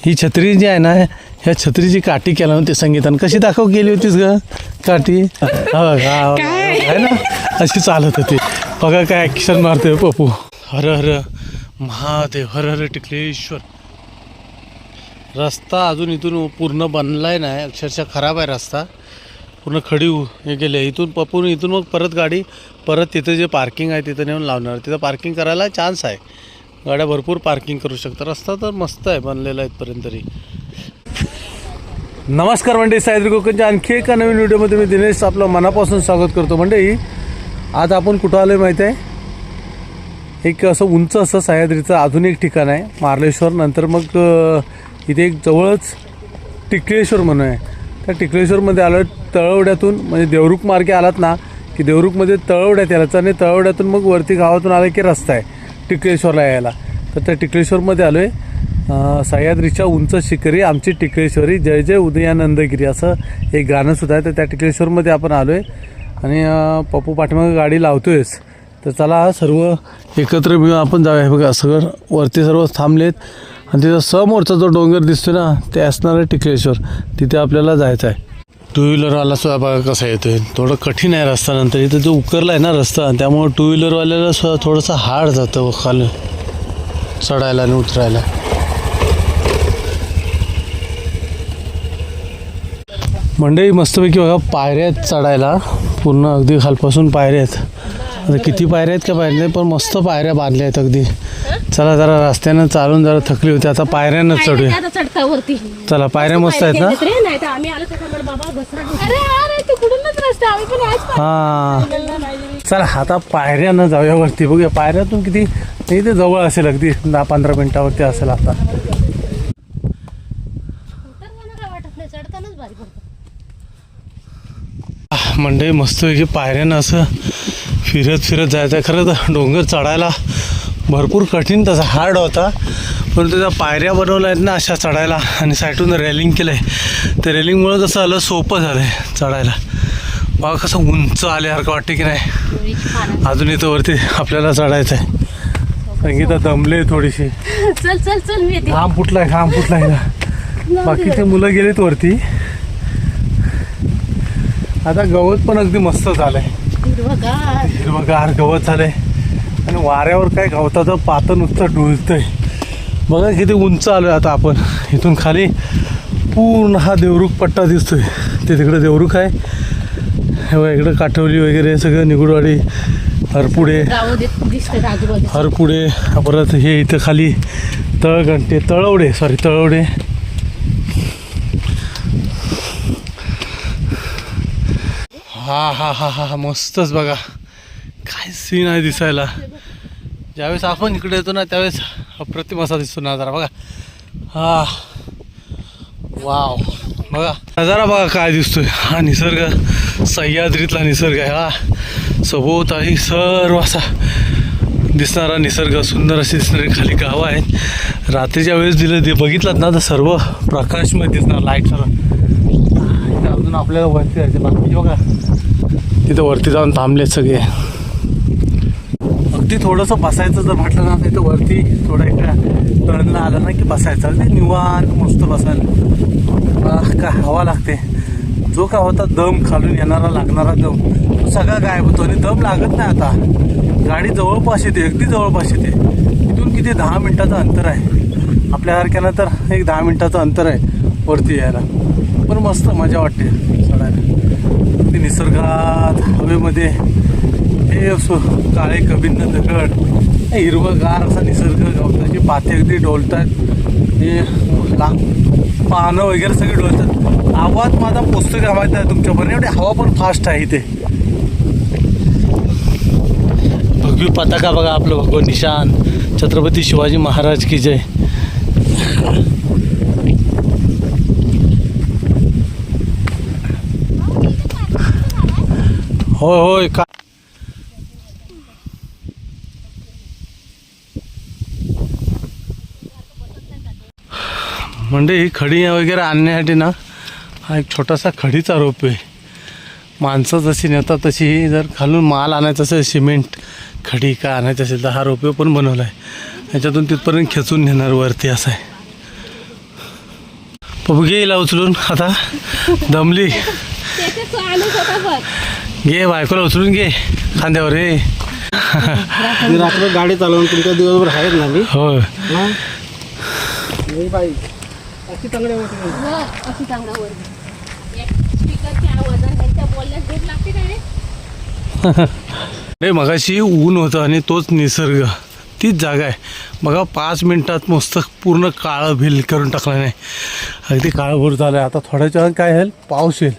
ही छत्री जी आहे ना, ह्या छत्रीची काठी केला ना ते संगीतानं कशी दाखव केली होतीस ग काठी? आहे ना अशी चालत होती बघा. काय ॲक्शन मारतोय पप्पू. हर हर महादेव, हर हर टिकलेश्वर. रस्ता अजून इथून पूर्ण बनलाय नाही, अक्षरशः खराब आहे रस्ता, पूर्ण खडी हे गेले. इथून पप्पून इथून मग परत गाडी परत तिथं जे पार्किंग आहे तिथं नेऊन लावणार. तिथं पार्किंग करायला चान्स आहे, गाड्या भरपूर पार्किंग करू शकतात. रस्ता तर मस्त आहे बनलेला आहे इथपर्यंत तरी. नमस्कार मंडळी, सह्याद्री कोकणच्या आणखी एका नवीन व्हिडिओमध्ये मी दिनेश आपलं मनापासून स्वागत करतो. मंडळी आज आपण कुठं आलो आहे माहीत आहे? एक असं उंच असं सह्याद्रीचं अजून एक ठिकाण आहे मार्लेश्वर. नंतर मग इथे एक जवळच टिकलेश्वर म्हणून आहे. त्या टिकलेश्वरमध्ये आलो. तळवड्यातून म्हणजे देवरुख मार्गे आलात ना की देवरुखमध्ये तळवड्यात यायचं आणि तळवड्यातून मग वरती गावातून आलं की रस्ता आहे टिकलेश्वरला यायला. तर त्या टिकलेश्वरमध्ये आलो आहे. सह्याद्रीच्या उंच शिखरी आमची टिकलेश्वरी, जय जय उदयानंदगिरी असं एक गाणंसुद्धा आहे. तर त्या टिकलेश्वरमध्ये आपण आलो आहे आणि पप्पू पाठीमागे गाडी लावतो आहेस. तर चला सर्व एकत्र मिळून आपण जाऊया. बघा सगळं वरती सर्व थांबलेत आणि तिथं समोरचा जो डोंगर दिसतो ना ते असणार आहे टिकलेश्वर. तिथे आपल्याला जायचं आहे. टू व्हीलरवाला सुद्धा बघा कसा येतोय. थोडं कठीण आहे रस्ता. नंतर इथं जो उकरला आहे ना रस्ता त्यामुळं टू व्हीलरवाल्याला सुद्धा थोडंसं हार्ड जातं खाली चढायला आणि उतरायला. मंडई मस्तपैकी बघा पायऱ्या आहेत चढायला, पूर्ण अगदी खालपासून पायऱ्या आहेत. आता किती पायऱ्या आहेत का पायऱ्या नाही, पण मस्त पायऱ्या बांधल्या आहेत अगदी. चला जरा रस्त्यानं चालून जरा थकली होती, आता पायऱ्यानं चढूया. चला पायऱ्या मस्त आहेत ना. हां चला आता पायऱ्यानं जाऊया वरती, बघूया पायऱ्यातून किती. इथे जवळ असेल अगदी 10-15 मिनिटावरती असेल. आता मंडई मस्त की पायऱ्यानं असं फिरत फिरत जायचं आहे. खरं तर डोंगर चढायला भरपूर कठीण तसा हार्ड होता, पण त्याच्या पायऱ्या बनवल्या आहेत ना अशा चढायला आणि साईडून रेलिंग केलं आहे. त्या रेलिंगमुळं कसं आलं सोपं झालं आहे चढायला. बघा कसं उंच आल्यासारखं वाटते की नाही. अजून इथं वरती आपल्याला चढायचं आहे. संगीता दमले थोडीशी. चल चल चल मी येते. घाम फुटलाय. बाकीचे मुलं गेलेत वरती. आता गवत पण अगदी मस्त झालंय, हिरवगार गवत झालंय आणि वाऱ्यावर काय गवताचं पातं नुसतं डुलतंय. बघा किती उंच आलोय आता आपण. इथून खाली पूर्ण हा देवरुख पट्टा दिसतोय. ते तिकडे देवरुख आहे, हे बघा इकडं काठवली वगैरे सगळं, निगुडवाडी, हरपुडे, परत हे इथं खाली तळवडे. हा मस्तच बघा काय सीन आहे दिसायला. ज्यावेळेस आपण इकडे येतो ना त्यावेळेस अप्रतिम असा दिसतो नजारा बघा. हा वाव, बघा नजारा बघा काय दिसतोय. हा निसर्ग, सह्याद्रीतला निसर्ग आहे हा. सभोवताली सर्व असा दिसणारा निसर्ग, सुंदर अशी दिसणारी खाली गावं आहेत. रात्रीच्या वेळेस बघितलात ना तर सर्व प्रकाशमध्ये दिसणार, लाईट सर्व. अजून आपल्याला वरती जायचं बाकी. बघा तिथं वरती जाऊन थांबलेत सगळे. अगदी थोडंसं बसायचं जर म्हटलं ना तिथं वरती थोडं इकडं तळणं आलं ना की बसायचं. अगदी निवांत मस्त बसायला. काय हवा लागते. जो काय होता दम खालून येणारा लागणारा दम तो सगळा गायब होतो आणि दम लागत नाही. आता गाडी जवळपास येते, अगदी जवळपास येते. इथून किती 10 मिनिटाचं अंतर आहे. आपल्यासारख्यानं तर एक 10 मिनिटाचं अंतर आहे वरती यायला. पण मस्त मजा वाटते चढायला. ते निसर्गात हवेमध्ये हे काळे कबिन्न दगड, हिरवगार असा निसर्ग, गवताची पाते अगदी डोलतात, हे पानं वगैरे सगळे डोलतात. आवाज माझा पुस्तक आवाज आहे तुमच्यापर्यंत. एवढी हवा पण फास्ट आहे इथे. भगवी पताका बघा, आपलं भगवं निशान, छत्रपती शिवाजी महाराज की जय. होय का म्हणजे ही खडी वगैरे आणण्यासाठी ना हा एक छोटासा खडीचा रोप आहे. माणसं जशी नेतात तशी जर खालून माल आणायचं असेल, सिमेंट खडी काय आणायचं असेल तर हा रोपे पण बनवला आहे. ह्याच्यातून तिथपर्यंत खेचून नेणार वरती असं आहे. पप्पू घे हिला उचलून आता दमली. घे बायकोला उचलून घे खांद्यावर रे. रात्र गाडी चालवून तुमच्या दिवसभर आहेत ना मी. हो अशी चांगली रे. मगाशी ऊन होतं आणि तोच निसर्ग तीच जागा आहे बघा. 5 मिनिटात मस्त पूर्ण काळं भिल करून टाकला नाही. अगदी काळभोर झालं आहे. आता थोड्याच्या वेळात काय होईल, पाऊस येईल.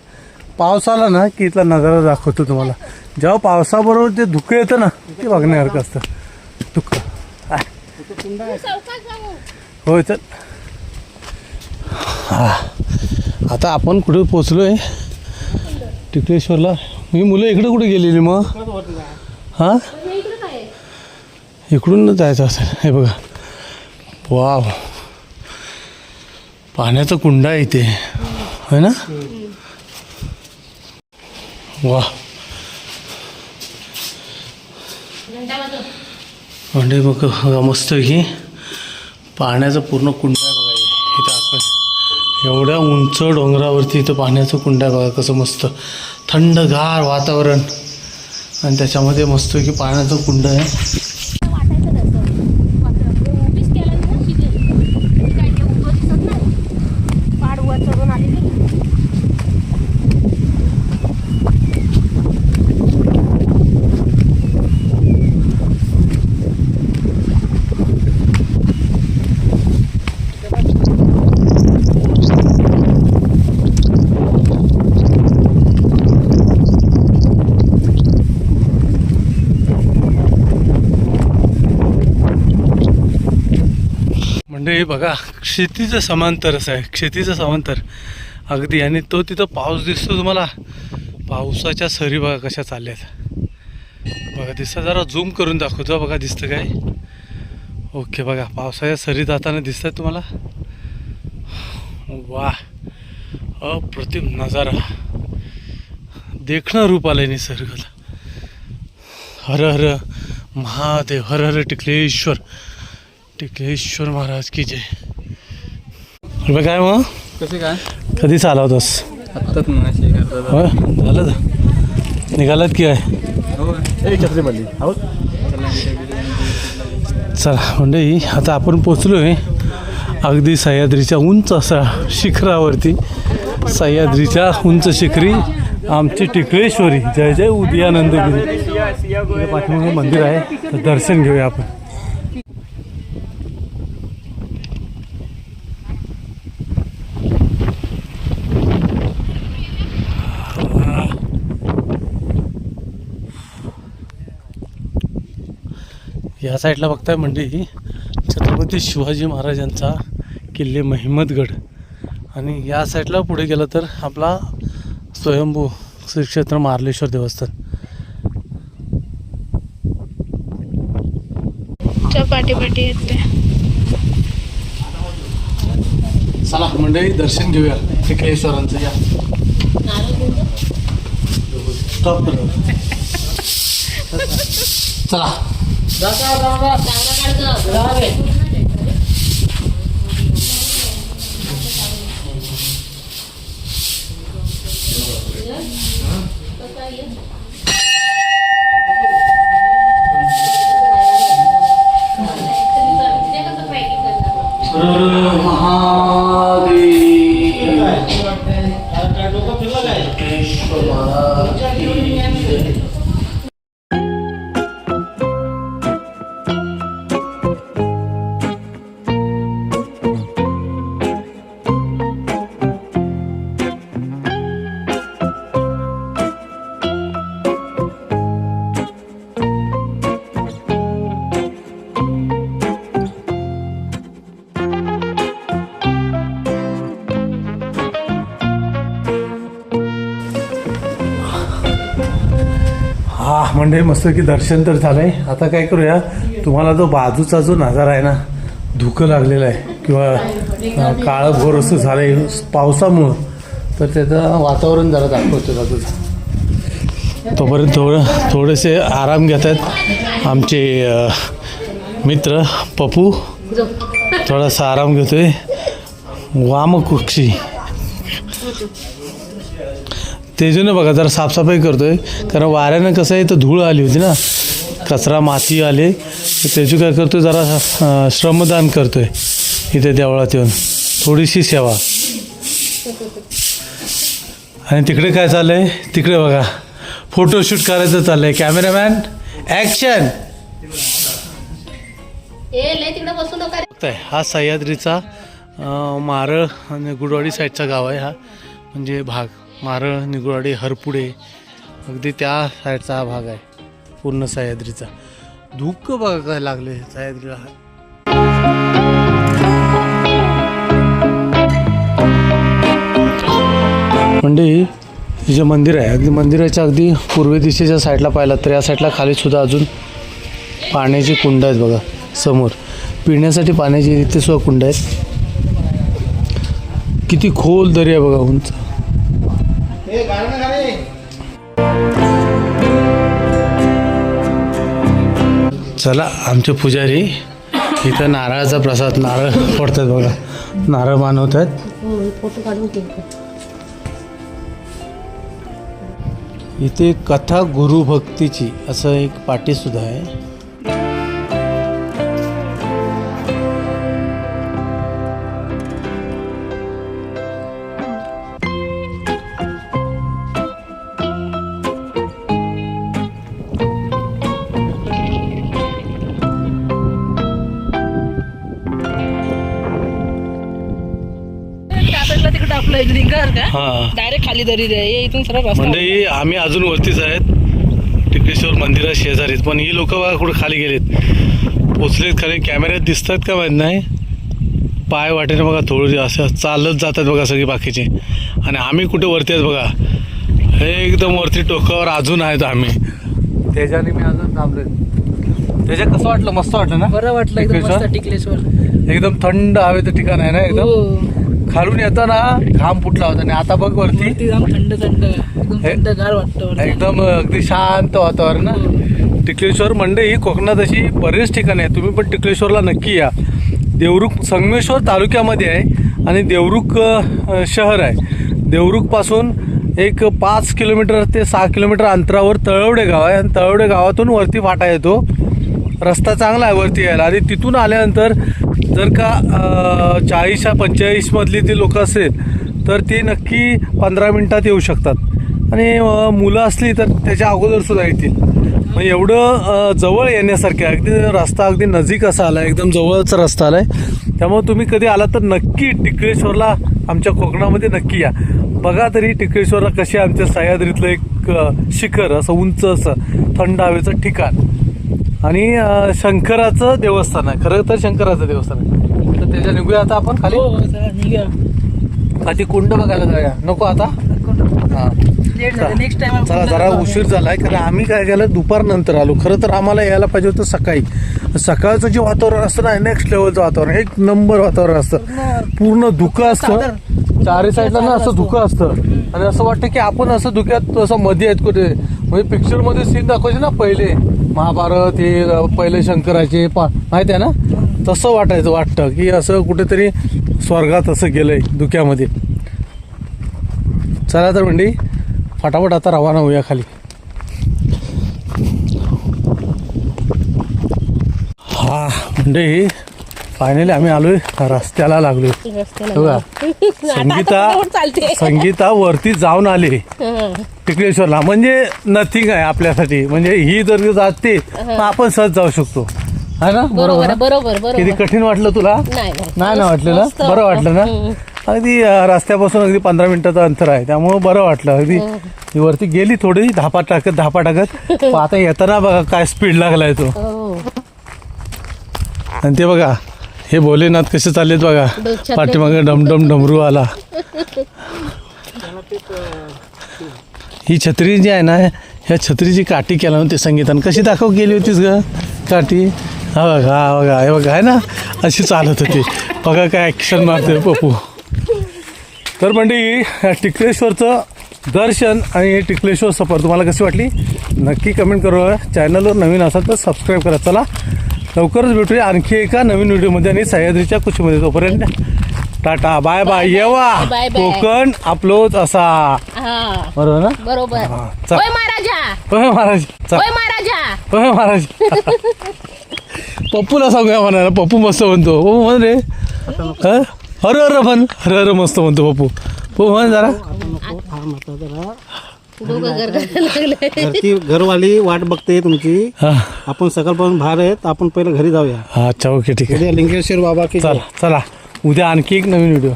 पाऊस आला ना की इथला नजारा दाखवतो तुम्हाला. जेव्हा पावसाबरोबर जे धुकं येतं ना ते बघण्यासारखं असतं. धुकं होय. तर आता आपण कुठे पोचलो आहे, टिकलेश्वरला. मी मुलं इकडे कुठे गेलेली मग? हां इकडून जायचं असेल. हे बघा, वाव, पाण्याचा कुंड आहे इथे, है ना? वा, म्हणजे बघ मस्त की पाण्याचं पूर्ण कुंड आहे बघा. इथं आपण एवढ्या उंच डोंगरावरती इथं पाण्याचं कुंड आहे बघा. कसं मस्त थंडगार वातावरण आणि त्याच्यामध्ये मस्त की पाण्याचं कुंड आहे. म्हणजे बघा शेतीचं समांतरच आहे, शेतीचं समांतर अगदी. आणि तो तिथं पाऊस दिसतो तुम्हाला, पावसाच्या सरी बघा कशा चालल्यात बघा. दिसतं, जरा झूम करून दाखवतो बघा. दिसतं काय? ओके बघा, पावसाच्या सरी जाताना दिसतात तुम्हाला. वा, अप्रतिम नजारा, देखणं रूप आलंय निसर्गाला. हर हर महादेव, हर हर टिकलेश्वर, टिकलेश्वर महाराज की जय. रुपये काय मग कसे काय कधी चालवतोस? आत्ताच मगाशी हो झालं तर निघालात की काय? छत्री पडली. चला म्हणजे आता आपण पोचलो आहे अगदी सह्याद्रीच्या उंच असा शिखरावरती. सह्याद्रीच्या उंच शिखरी आमची टिकलेश्वरी. जय जय उदयानंदगिरी. पाठीमागे मंदिर आहे, तर दर्शन घेऊया आपण. या साईडला बघताय म्हणजे ही छत्रपती शिवाजी महाराजांचा किल्ले महिमतगड. आणि या साईडला पुढे गेलं तर आपला स्वयंभू श्री क्षेत्र मार्लेश्वर देवस्थान. पाठी येते. चला मंडळी दर्शन घेऊया टिकलेश्वरांचं. या स्टॉप कर. चला हा म्हणजे मस्त की दर्शन तर झालंय. आता काय करूया, तुम्हाला जो बाजूचा जो नजारा आहे ना, धुकं लागलेलं आहे किंवा काळं भोर असं झालं आहे पावसामुळं, तर त्याचं वातावरण जरा दाखवतो बाजूला. तोपर्यंत थोडेसे आराम घेत आहेत आमचे मित्र. पप्पू थोडासा आराम घेतोय. वामकुक्षी तेजूने बघा जरा साफसफाई करतोय, कारण वाऱ्यानं कसं आहे तर धूळ आली होती ना, कचरा माती आले. तेजू काय करतोय, जरा श्रमदान करतोय इथे देवळात येऊन, थोडीशी सेवा. आणि तिकडे काय चाललंय, तिकडे बघा फोटोशूट करायचं चाललंय. Cameraman action. हा सह्याद्रीचा मारळ आणि गुडवाडी साईडचा गाव आहे. हा म्हणजे भाग मारळ, निगुडवाडी, हरपुडे, अगदी त्या साईडचा हा भाग आहे पूर्ण सह्याद्रीचा. धुकं बघा काय लागले सह्याद्रीला. म्हणजे हे जे मंदिर आहे, अगदी मंदिराच्या अगदी पूर्व दिशेच्या साईडला पाहिलं तर या साईडला खाली सुद्धा अजून पाण्याची कुंड आहेत बघा. समोर पिण्यासाठी पाण्याची इथे सुद्धा कुंड आहेत. किती खोल दरी आहे बघा, उंच. चला, आमचे पुजारी इथं नारळाचा प्रसाद, नारळ फोडतात बघा, नारळ मानवत आहेत. इथे कथा गुरुभक्तीची असं एक पाटी सुद्धा आहे. डायरेक्ट खाली दरी आहे इथून सरळ रस्ता. म्हणजे आम्ही अजून वरतीच आहेत टिकलेश्वर मंदिरा शेजारीत, पण ही लोक बघा कुठे खाली गेलेत, पोचलेत खाली. कॅमेऱ्यात दिसतात का माहीत नाही, पाय वाटेने बघा थोडी असं चालत जातात बघा सगळी बाकीचे. आणि आम्ही कुठे वरती आहेत बघा, हे एकदम वरती टोकावर अजून आहेत आम्ही. त्याच्याने मी अजून थांबलोय. त्याच्या कसं वाटलं, मस्त वाटलं ना, बरं वाटलं एकदम. टिकलेश्वर एकदम थंड हवेचं ठिकाण आहे ना एकदम. खालून येताना घाम फुटला होता आणि आता बघ वरती थंड थंड थंडगार वाटतं, एकदम अगदी शांत वातावरण ना. टिकलेश्वर म्हणजे ही कोकणात अशी बरेच ठिकाणं आहेत, तुम्ही पण टिकलेश्वरला नक्की या. देवरुख संगमेश्वर तालुक्यामध्ये आहे आणि देवरुख शहर आहे. देवरुखपासून एक 5 किलोमीटर ते 6 किलोमीटर अंतरावर तळवडे गाव आहे आणि तळवडे गावातून वरती फाटा येतो. रस्ता चांगला आहे वरती यायला. आणि तिथून आल्यानंतर जर का 40-45 मधली ती लोकं असेल तर ती नक्की 15 मिनटात येऊ शकतात. आणि मुलं असली तर त्याच्या अगोदर सुद्धा येतील. म्हणजे एवढं जवळ येण्यासारखं आहे, अगदी रस्ता अगदी नजीक असा आला आहे, एकदम जवळचा रस्ता आला आहे. त्यामुळे तुम्ही कधी आला तर नक्की टिकलेश्वरला आमच्या कोकणामध्ये नक्की या. बघा तरी टिकलेश्वरला कशी आमच्या सह्याद्रीतलं एक शिखर, असं उंच असं थंड हवेचं ठिकाण. आणि शंकराचं देवस्थान आहे, खरं तर शंकराचं देवस्थान आहे. तर त्याच्या निघूया आता आपण खाली. खाली कुंड बघायला जाऊया, नको आता. हां, नेक्स्ट टाइम चला, जरा उशीर झालाय कारण आम्ही काय केलं दुपारनंतर आलो. खरं तर आम्हाला यायला पाहिजे होतं सकाळी. सकाळचं जे वातावरण असतं ना, नेक्स्ट लेवलचं वातावरण, एक नंबर वातावरण असतं. पूर्ण धुकं असतं चारी साईडला ना, असं धुकं असतं. आणि असं वाटतं की आपण असं धुक्यात असं मध्ये आहेत कुठे. म्हणजे पिक्चरमध्ये सीन दाखवायचे ना पहिले, महाभारत, हे पहिले शंकराचे माहिती आहे ना, तसं वाटतं की असं कुठेतरी स्वर्गात असं गेलंय धुक्यामध्ये. चला तर मंडळी, फटाफट आता रवाना होऊया खाली. हा मंडळी, फायनली आम्ही आलोय रस्त्याला लागलोय. बघा, संगीता वरती जाऊन आली टिकलेश्वरला. म्हणजे नथिंग आहे आपल्यासाठी. म्हणजे ही जर जाते तर आपण सहज जाऊ शकतो, है ना. बरोबर. किती कठीण वाटलं तुला? नाही ना वाटलं ना, बरं वाटलं ना. अगदी रस्त्यापासून अगदी 15 मिनिटाचं अंतर आहे, त्यामुळं बरं वाटलं. अगदी वरती गेली थोडी धापा टाकत. आता येताना बघा काय स्पीड लागलाय तो. आणि ते बघा हे भोलेनाथ कसे चाललेत बघा, पाठीमागे डमडम डमरू आला. ही छत्री जी आहे ना, ह्या छत्रीची काठी केला नव्हती संगीतानं. कशी दाखव गेली होतीस ग काठी? हा बघा हे बघा, आहे ना, अशी चालत होती. बघा काय ॲक्शन मारते पप्पू. तर म्हणजे टिकलेश्वरचं दर्शन आणि टिकलेश्वर सफर तुम्हाला कशी वाटली नक्की कमेंट करू. चॅनलवर नवीन असाल तर सबस्क्राईब करा. चला, लवकरच भेटूया आणखी एका नवीन व्हिडिओमध्ये आणि सह्याद्रीच्या कुशीमध्ये. तोपर्यंत टाटा बाय बाय येवा बाय बाय. कोकण आपलोच असा हा बरोबर ना बरोबर हा, चल. होय महाराजा होय महाराज चल. होय महाराजा होय महाराज पप्पूला सांगूया म्हणाला पप्पू मस्त म्हणतो पप्पू म्हण रे हं? अरे अरे म्हण अरे अरे मस्त म्हणतो पप्पू पप्पू म्हण जरा डोकं गरगायला लागलंय. घरची घरवाली वाट बघते तुमची. हा आपण सकाळपासून बाहेर आहेत. आपण पहिलं घरी जाऊया. हा, अच्छा ओके ठीक आहे उद्या लिंगेश्वर बाबा की चला चला उद्या आणखी एक नवीन व्हिडिओ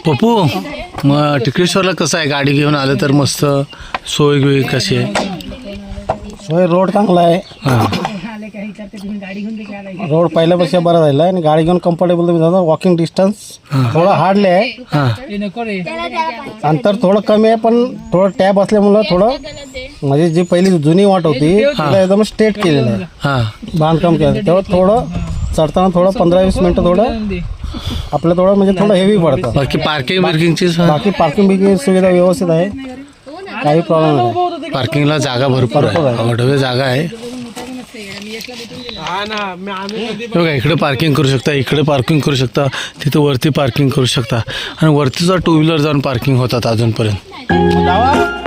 पप्पू मग टिकरेश्वरला कसं आहे गाडी घेऊन आलं तर मस्त सोय बिय कशी आहे होय रोड चांगला आहे. हां रोड पहिल्यापेक्षा बरा झाला आणि गाडी घेऊन कम्फर्टेबल तुम्ही जाता. वॉकिंग डिस्टन्स थोडं हार्डली आहे. हां हे नको रे अंतर थोडं कमी आहे पण थोडं टॅब असल्यामुळं थोडं म्हणजे जी पहिली जुनी वाट होती तिला एकदम स्ट्रेट केलेलं आहे. हां बांधकाम केलं तेव्हा थोडं चढताना थोडं 15-20 मिनिटं थोडं आपलं थोडं म्हणजे थोडं हेवी पडतं. बाकी पार्किंग बिर्किंगची बाकी पार्किंग सुविधा व्यवस्थित आहे. काही प्रॉब्लेम नाही. पार्किंगला जागा भरपूर आहे वडवे जागा आहे बघा इकडे पार्किंग करू शकता इकडे पार्किंग करू शकता तिथे वरती पार्किंग करू शकता आणि वरतीचा टू व्हीलर जाऊन पार्किंग होतात अजूनपर्यंत जावा.